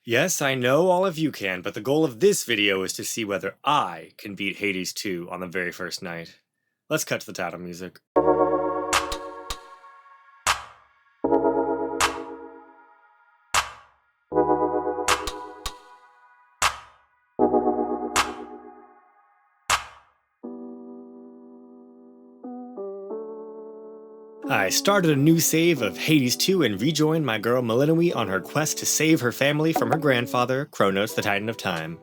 Yes, I know all of you can, but the goal of this video is to see whether I can beat Hades 2 on the very first night. Let's cut to the title music. I started a new save of Hades 2 and rejoined my girl Melinoe on her quest to save her family from her grandfather, Kronos, the Titan of Time.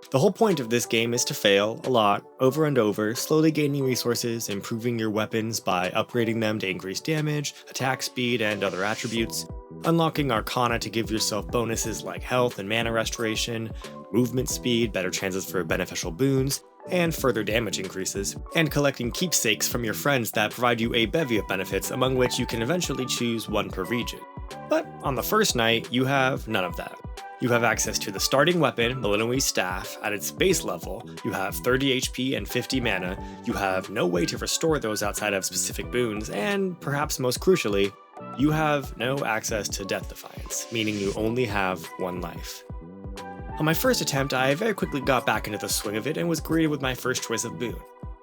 The whole point of this game is to fail a lot, over and over, slowly gaining resources, improving your weapons by upgrading them to increase damage, attack speed, and other attributes, unlocking Arcana to give yourself bonuses like health and mana restoration, movement speed, better chances for beneficial boons, and further damage increases, and collecting keepsakes from your friends that provide you a bevy of benefits, among which you can eventually choose one per region. But on the first night, you have none of that. You have access to the starting weapon, Melinoe's Staff, at its base level. You have 30 HP and 50 mana. You have no way to restore those outside of specific boons, and perhaps most crucially, you have no access to Death Defiance, meaning you only have one life. On my first attempt, I very quickly got back into the swing of it and was greeted with my first choice of boon.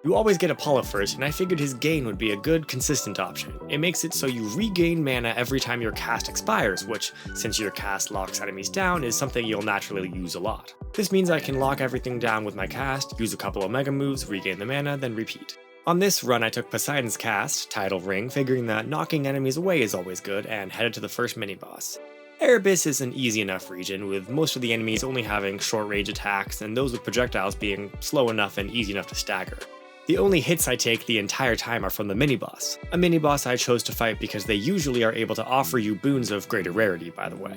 You always get Apollo first, and I figured his gain would be a good, consistent option. It makes it so you regain mana every time your cast expires, which, since your cast locks enemies down, is something you'll naturally use a lot. This means I can lock everything down with my cast, use a couple of mega moves, regain the mana, then repeat. On this run, I took Poseidon's cast, Tidal Ring, figuring that knocking enemies away is always good, and headed to the first mini-boss. Erebus is an easy enough region, with most of the enemies only having short-range attacks, and those with projectiles being slow enough and easy enough to stagger. The only hits I take the entire time are from the mini-boss, a mini-boss I chose to fight because they usually are able to offer you boons of greater rarity, by the way.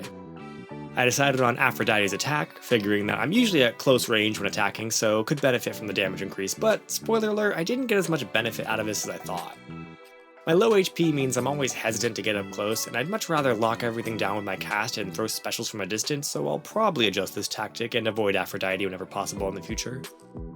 I decided on Aphrodite's attack, figuring that I'm usually at close range when attacking, so could benefit from the damage increase, but spoiler alert, I didn't get as much benefit out of this as I thought. My low HP means I'm always hesitant to get up close, and I'd much rather lock everything down with my cast and throw specials from a distance, so I'll probably adjust this tactic and avoid Aphrodite whenever possible in the future.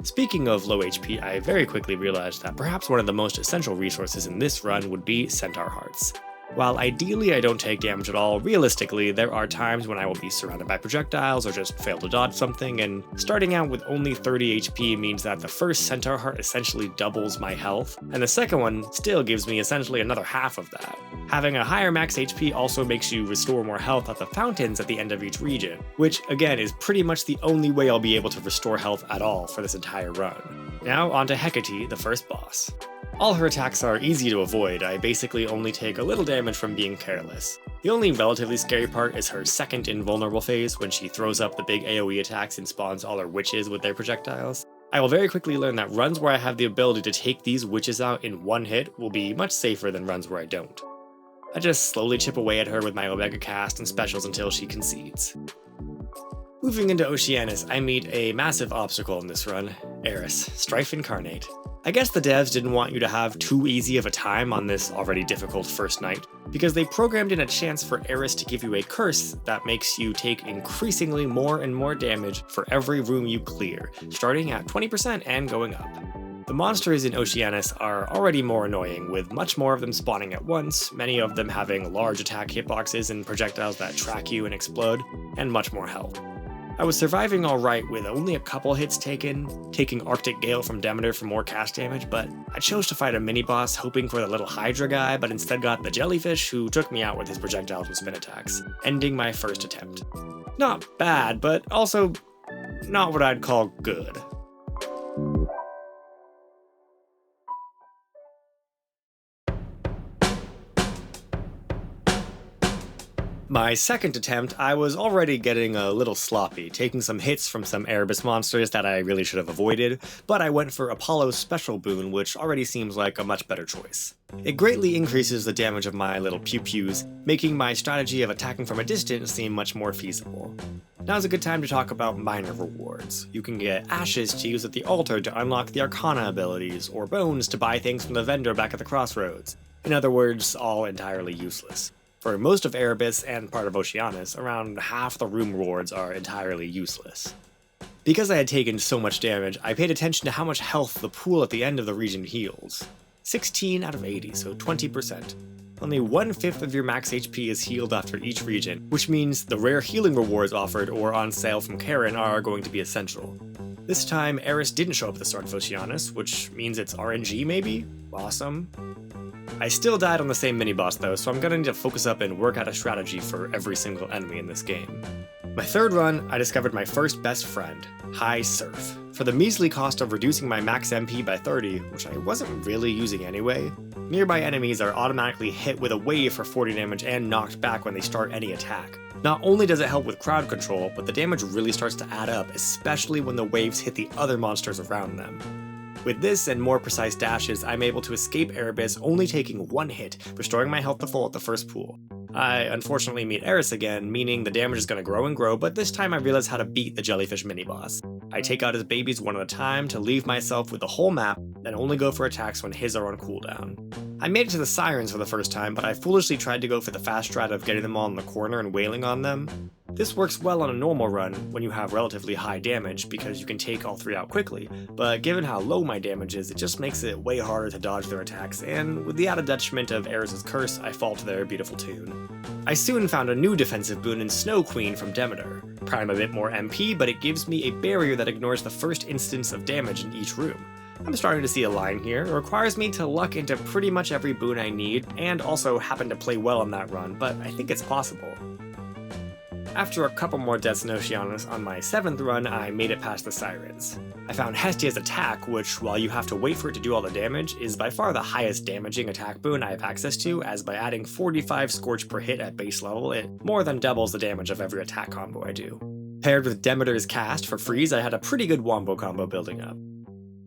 Speaking of low HP, I very quickly realized that perhaps one of the most essential resources in this run would be Centaur Hearts. While ideally I don't take damage at all, realistically there are times when I will be surrounded by projectiles or just fail to dodge something, and starting out with only 30 HP means that the first Centaur Heart essentially doubles my health, and the second one still gives me essentially another half of that. Having a higher max HP also makes you restore more health at the fountains at the end of each region, which again is pretty much the only way I'll be able to restore health at all for this entire run. Now on to Hecate, the first boss. All her attacks are easy to avoid, I basically only take a little damage from being careless. The only relatively scary part is her second invulnerable phase, when she throws up the big AoE attacks and spawns all her witches with their projectiles. I will very quickly learn that runs where I have the ability to take these witches out in one hit will be much safer than runs where I don't. I just slowly chip away at her with my Omega cast and specials until she concedes. Moving into Oceanus, I meet a massive obstacle in this run, Eris, Strife Incarnate. I guess the devs didn't want you to have too easy of a time on this already difficult first night, because they programmed in a chance for Eris to give you a curse that makes you take increasingly more and more damage for every room you clear, starting at 20% and going up. The monsters in Oceanus are already more annoying, with much more of them spawning at once, many of them having large attack hitboxes and projectiles that track you and explode, and much more health. I was surviving alright with only a couple hits taken, taking Arctic Gale from Demeter for more cast damage, but I chose to fight a mini-boss hoping for the little Hydra guy, but instead got the Jellyfish who took me out with his projectiles with spin attacks, ending my first attempt. Not bad, but also not what I'd call good. My second attempt, I was already getting a little sloppy, taking some hits from some Erebus monsters that I really should have avoided, but I went for Apollo's special boon, which already seems like a much better choice. It greatly increases the damage of my little pew-pews, making my strategy of attacking from a distance seem much more feasible. Now's a good time to talk about minor rewards. You can get ashes to use at the altar to unlock the Arcana abilities, or bones to buy things from the vendor back at the crossroads. In other words, all entirely useless. For most of Erebus and part of Oceanus, around half the room rewards are entirely useless. Because I had taken so much damage, I paid attention to how much health the pool at the end of the region heals. 16 out of 80, so 20%. Only 1/5 of your max HP is healed after each region, which means the rare healing rewards offered or on sale from Karen are going to be essential. This time, Eris didn't show up at the start of Oceanus, which means it's RNG maybe? Awesome. I still died on the same mini-boss though, so I'm gonna need to focus up and work out a strategy for every single enemy in this game. My third run, I discovered my first best friend, High Surf. For the measly cost of reducing my max MP by 30, which I wasn't really using anyway, nearby enemies are automatically hit with a wave for 40 damage and knocked back when they start any attack. Not only does it help with crowd control, but the damage really starts to add up, especially when the waves hit the other monsters around them. With this and more precise dashes, I'm able to escape Erebus only taking one hit, restoring my health to full at the first pool. I unfortunately meet Eris again, meaning the damage is going to grow and grow, but this time I realize how to beat the jellyfish mini-boss. I take out his babies one at a time to leave myself with the whole map, then only go for attacks when his are on cooldown. I made it to the sirens for the first time, but I foolishly tried to go for the fast strat of getting them all in the corner and wailing on them. This works well on a normal run when you have relatively high damage because you can take all three out quickly, but given how low my damage is, it just makes it way harder to dodge their attacks, and with the added detriment of Eris' curse, I fall to their beautiful tune. I soon found a new defensive boon in Snow Queen from Demeter. Prime a bit more MP, but it gives me a barrier that ignores the first instance of damage in each room. I'm starting to see a line here. It requires me to luck into pretty much every boon I need, and also happen to play well on that run, but I think it's possible. After a couple more deaths in Oceanus on my 7th run, I made it past the Sirens. I found Hestia's attack, which, while you have to wait for it to do all the damage, is by far the highest damaging attack boon I have access to, as by adding 45 Scorch per hit at base level, it more than doubles the damage of every attack combo I do. Paired with Demeter's cast for freeze, I had a pretty good wombo combo building up.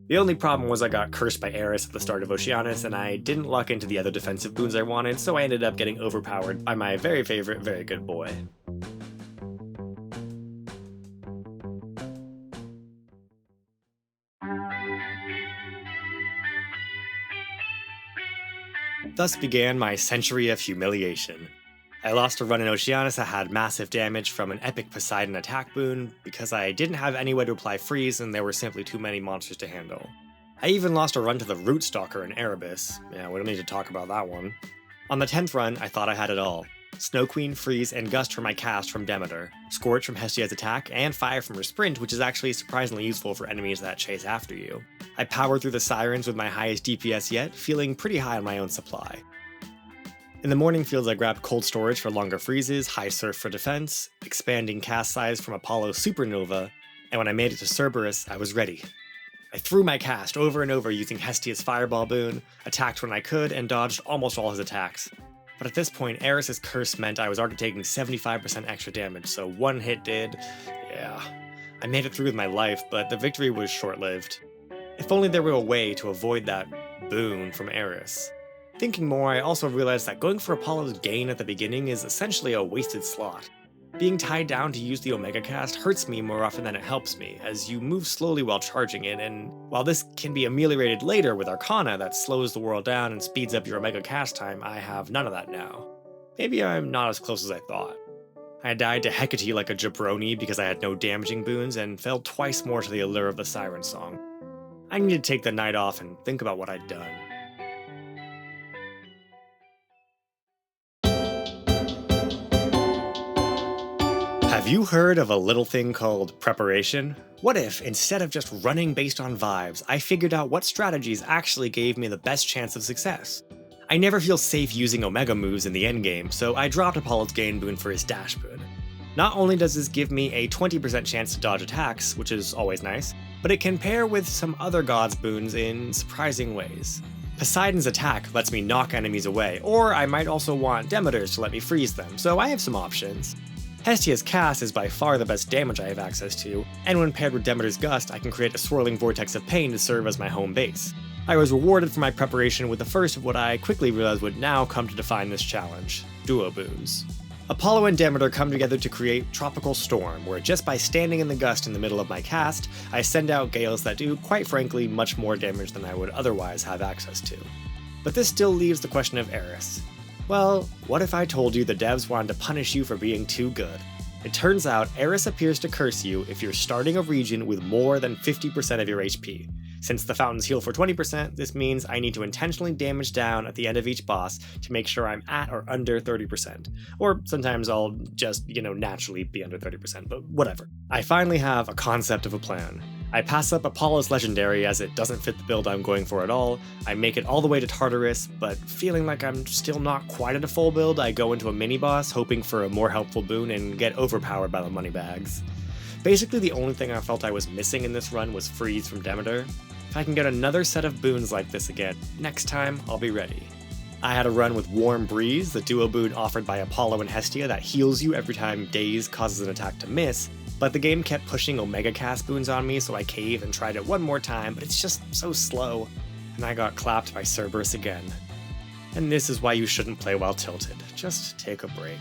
The only problem was I got cursed by Eris at the start of Oceanus, and I didn't luck into the other defensive boons I wanted, so I ended up getting overpowered by my very favorite Very Good Boy. Thus began my century of humiliation. I lost a run in Oceanus that had massive damage from an epic Poseidon attack boon because I didn't have any way to apply freeze and there were simply too many monsters to handle. I even lost a run to the Root Stalker in Erebus. Yeah, we don't need to talk about that one. On the 10th run, I thought I had it all. Snow Queen, Freeze, and Gust for my cast from Demeter, Scorch from Hestia's attack, and Fire from her sprint, which is actually surprisingly useful for enemies that chase after you. I powered through the Sirens with my highest DPS yet, feeling pretty high on my own supply. In the morning fields I grabbed Cold Storage for longer freezes, High Surf for defense, expanding cast size from Apollo Supernova, and when I made it to Cerberus, I was ready. I threw my cast over and over using Hestia's Fireball boon, attacked when I could, and dodged almost all his attacks. But at this point, Eris' curse meant I was already taking 75% extra damage, so one hit did, yeah. I made it through with my life, but the victory was short-lived. If only there were a way to avoid that boon from Eris. Thinking more, I also realized that going for Apollo's gain at the beginning is essentially a wasted slot. Being tied down to use the Omega cast hurts me more often than it helps me, as you move slowly while charging it, and while this can be ameliorated later with Arcana that slows the world down and speeds up your Omega cast time, I have none of that now. Maybe I'm not as close as I thought. I died to Hecate like a jabroni because I had no damaging boons, and fell twice more to the allure of the Siren Song. I needed to take the night off and think about what I'd done. Have you heard of a little thing called preparation? What if, instead of just running based on vibes, I figured out what strategies actually gave me the best chance of success? I never feel safe using Omega moves in the endgame, so I dropped Apollo's gain boon for his dash boon. Not only does this give me a 20% chance to dodge attacks, which is always nice, but it can pair with some other gods' boons in surprising ways. Poseidon's attack lets me knock enemies away, or I might also want Demeter's to let me freeze them, so I have some options. Hestia's cast is by far the best damage I have access to, and when paired with Demeter's Gust, I can create a swirling vortex of pain to serve as my home base. I was rewarded for my preparation with the first of what I quickly realized would now come to define this challenge: duo boons. Apollo and Demeter come together to create Tropical Storm, where just by standing in the gust in the middle of my cast, I send out gales that do, quite frankly, much more damage than I would otherwise have access to. But this still leaves the question of Eris. Well, what if I told you the devs wanted to punish you for being too good? It turns out Eris appears to curse you if you're starting a region with more than 50% of your HP. Since the fountains heal for 20%, this means I need to intentionally damage down at the end of each boss to make sure I'm at or under 30%. Or sometimes I'll just, naturally be under 30%, but whatever. I finally have a concept of a plan. I pass up Apollo's Legendary as it doesn't fit the build I'm going for at all. I make it all the way to Tartarus, but feeling like I'm still not quite at a full build, I go into a mini-boss hoping for a more helpful boon and get overpowered by the moneybags. Basically, the only thing I felt I was missing in this run was Freeze from Demeter. If I can get another set of boons like this again, next time I'll be ready. I had a run with Warm Breeze, the duo boon offered by Apollo and Hestia that heals you every time Daze causes an attack to miss, but the game kept pushing Omega Cast boons on me, so I caved and tried it one more time, but it's just so slow, and I got clapped by Cerberus again. And this is why you shouldn't play while tilted, just take a break.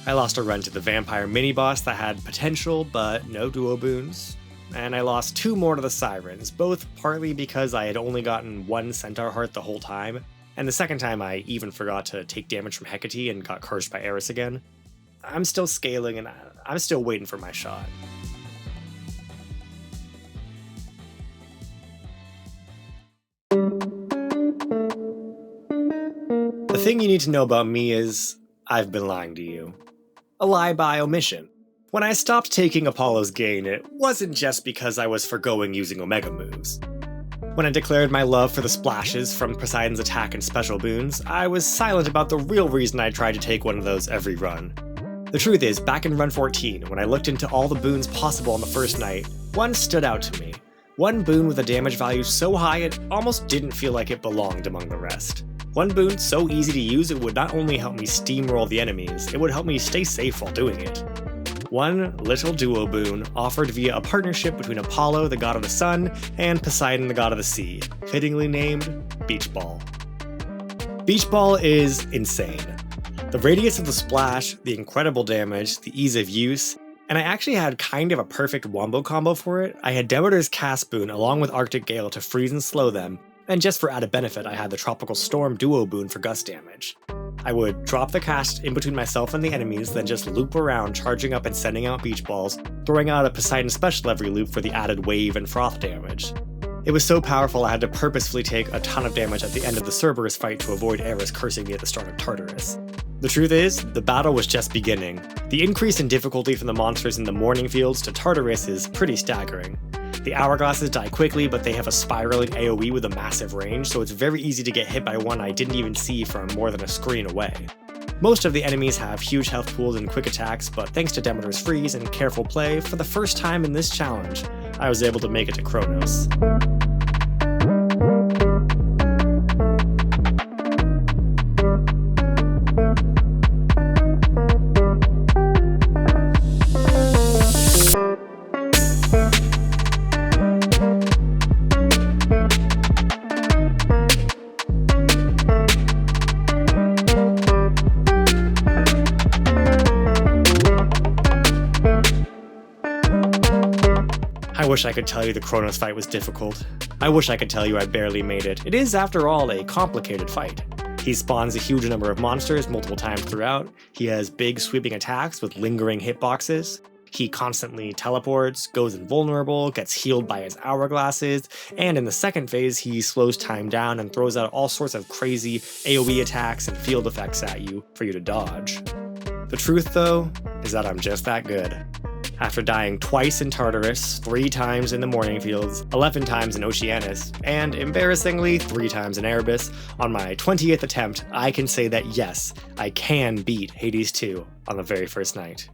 I lost a run to the Vampire mini-boss that had potential, but no duo boons. And I lost 2 more to the Sirens, both partly because I had only gotten 1 Centaur Heart the whole time, and the second time I even forgot to take damage from Hecate and got cursed by Eris again. I'm still scaling and I'm still waiting for my shot. The thing you need to know about me is I've been lying to you. A lie by omission. When I stopped taking Apollo's Gain, it wasn't just because I was forgoing using Omega moves. When I declared my love for the splashes from Poseidon's attack and special boons, I was silent about the real reason I tried to take one of those every run. The truth is, back in run 14, when I looked into all the boons possible on the first night, one stood out to me. One boon with a damage value so high it almost didn't feel like it belonged among the rest. One boon so easy to use it would not only help me steamroll the enemies, it would help me stay safe while doing it. One little duo boon offered via a partnership between Apollo, the god of the sun, and Poseidon, the god of the sea, fittingly named Beach Ball. Beach Ball is insane. The radius of the splash, the incredible damage, the ease of use, and I actually had kind of a perfect wombo combo for it. I had Demeter's cast boon along with Arctic Gale to freeze and slow them, and just for added benefit I had the Tropical Storm duo boon for gust damage. I would drop the cast in between myself and the enemies, then just loop around, charging up and sending out beach balls, throwing out a Poseidon special every loop for the added wave and froth damage. It was so powerful I had to purposefully take a ton of damage at the end of the Cerberus fight to avoid Eris cursing me at the start of Tartarus. The truth is, the battle was just beginning. The increase in difficulty from the monsters in the Morning Fields to Tartarus is pretty staggering. The hourglasses die quickly, but they have a spiraling AoE with a massive range, so it's very easy to get hit by one I didn't even see from more than a screen away. Most of the enemies have huge health pools and quick attacks, but thanks to Demeter's freeze and careful play, for the first time in this challenge, I was able to make it to Kronos. I wish I could tell you the Kronos fight was difficult. I wish I could tell you I barely made it. It is, after all, a complicated fight. He spawns a huge number of monsters multiple times throughout. He has big sweeping attacks with lingering hitboxes. He constantly teleports, goes invulnerable, gets healed by his hourglasses, and in the second phase he slows time down and throws out all sorts of crazy AoE attacks and field effects at you for you to dodge. The truth, though, is that I'm just that good. After dying twice in Tartarus, 3 times in the Morning Fields, 11 times in Oceanus, and embarrassingly 3 times in Erebus, on my 20th attempt, I can say that yes, I can beat Hades 2 on the very first night.